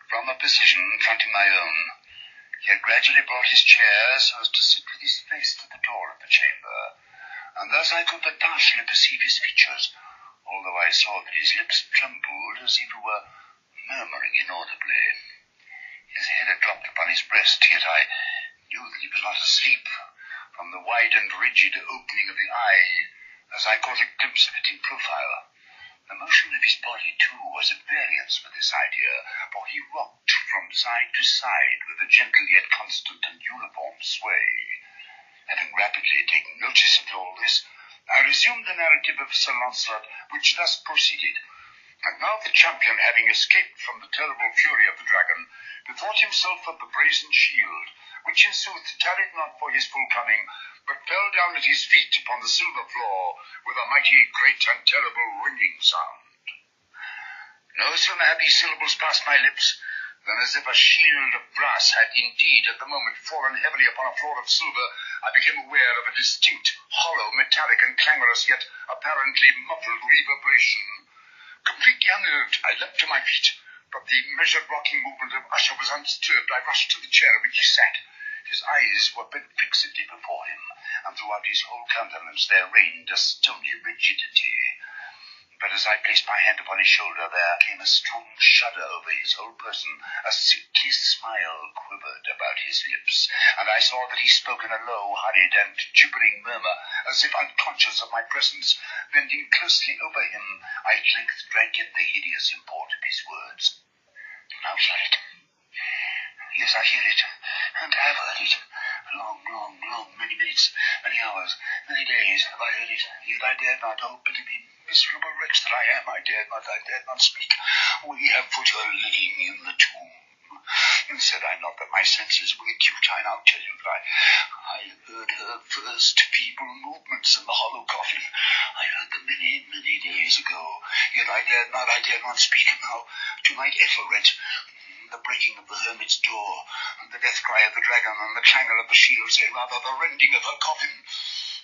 from a position fronting my own. He had gradually brought his chair so as to sit with his face to the door of the chamber, and thus I could but partially perceive his features, although I saw that his lips trembled as if he were murmuring inaudibly. His head had dropped upon his breast, yet I knew that he was not asleep, from the wide and rigid opening of the eye, as I caught a glimpse of it in profile. The motion of his body, too, was at variance with this idea, for he rocked from side to side with a gentle yet constant and uniform sway. Having rapidly taken notice of all this, I resumed the narrative of Sir Launcelot, which thus proceeded. And now the champion, having escaped from the terrible fury of the dragon, bethought himself of the brazen shield, which in sooth tarried not for his full coming, but fell down at his feet upon the silver floor with a mighty, great, and terrible ringing sound. No sooner had these syllables passed my lips, than as if a shield of brass had indeed at the moment fallen heavily upon a floor of silver, I became aware of a distinct, hollow, metallic, and clangorous, yet apparently muffled reverberation. Completely unnerved, I leapt to my feet, but the measured rocking movement of Usher was undisturbed. I rushed to the chair in which he sat. His eyes were bent fixedly before him, and throughout his whole countenance there reigned a stony rigidity. But as I placed my hand upon his shoulder, there came a strong shudder over his whole person. A sickly smile quivered about his lips, and I saw that he spoke in a low, hurried, and gibbering murmur, as if unconscious of my presence. Bending closely over him, I at length drank in the hideous import of his words. "Now hear it. Yes, I hear it, and have heard it. Long, many minutes, many hours, many days have I heard it, yet I dared not, oh, pity me, miserable wretch that I am, I dared not speak. We have put her living in the tomb. And said I not that my senses were acute? I now tell you that I heard her first feeble movements in the hollow coffin. I heard them many days ago, yet I dared not speak. And now, tonight Ethelred, the breaking of the hermit's door, and the death cry of the dragon, and the clangor of the shield, say rather the rending of her coffin,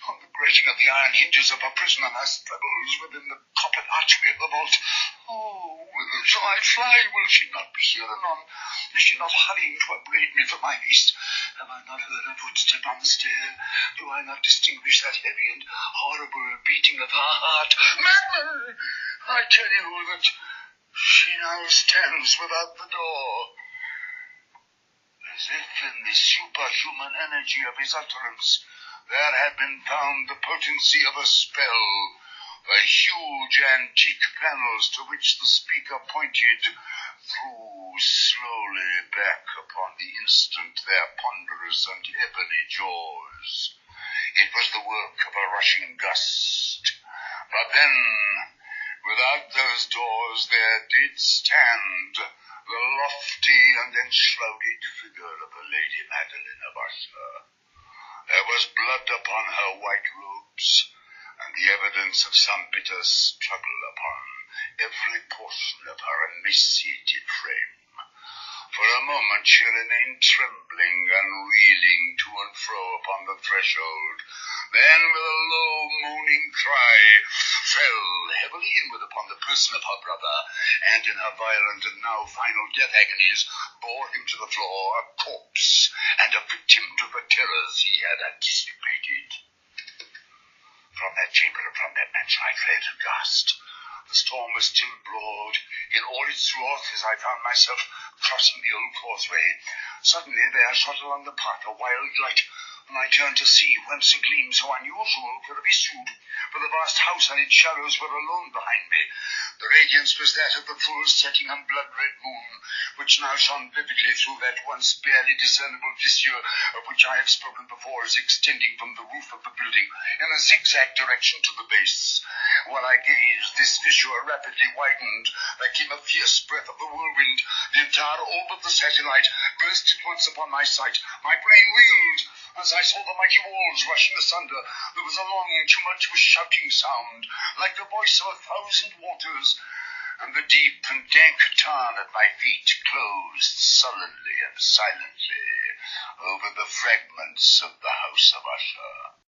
and the grating of the iron hinges of her prison, and her struggles within the coppered archway of the vault. Oh, whither shall I fly? Will she not be here anon? Is she not hurrying to upbraid me for my haste? Have I not heard her footstep on the stair? Do I not distinguish that heavy and horrible beating of her heart? Madman! I tell you that she now stands without the door. As if in the superhuman energy of his utterance there had been found the potency of a spell. The huge antique panels to which the speaker pointed threw slowly back upon the instant their ponderous and ebony jaws. It was the work of a rushing gust. But then, without those doors there did stand the lofty and enshrouded figure of the Lady Madeline of Usher. There was blood upon her white robes, and the evidence of some bitter struggle upon every portion of her emaciated frame. For a moment she remained trembling and reeling to and fro upon the threshold, then with a low moaning cry fell heavily inward upon the person of her brother, and in her violent and now final death agonies bore him to the floor, a corpse and a victim to the terrors he had anticipated. From that chamber and from that mansion I fled aghast. The storm was still broad in all its wrath as I found myself crossing the old causeway. Suddenly there shot along the path a wild light, and I turned to see whence a gleam so unusual could have issued, for the vast house and its shadows were alone behind me. The radiance was that of the full setting and blood-red moon, which now shone vividly through that once barely discernible fissure of which I have spoken before as extending from the roof of the building in a zigzag direction to the base. While I gazed, this fissure rapidly widened. There came a fierce breath of the whirlwind. The entire orb of the satellite burst at once upon my sight. My brain reeled as I saw the mighty walls rushing asunder. There was a long, tumultuous shouting sound, like the voice of 1,000 waters, and the deep and dank tarn at my feet closed sullenly and silently over the fragments of the House of Usher.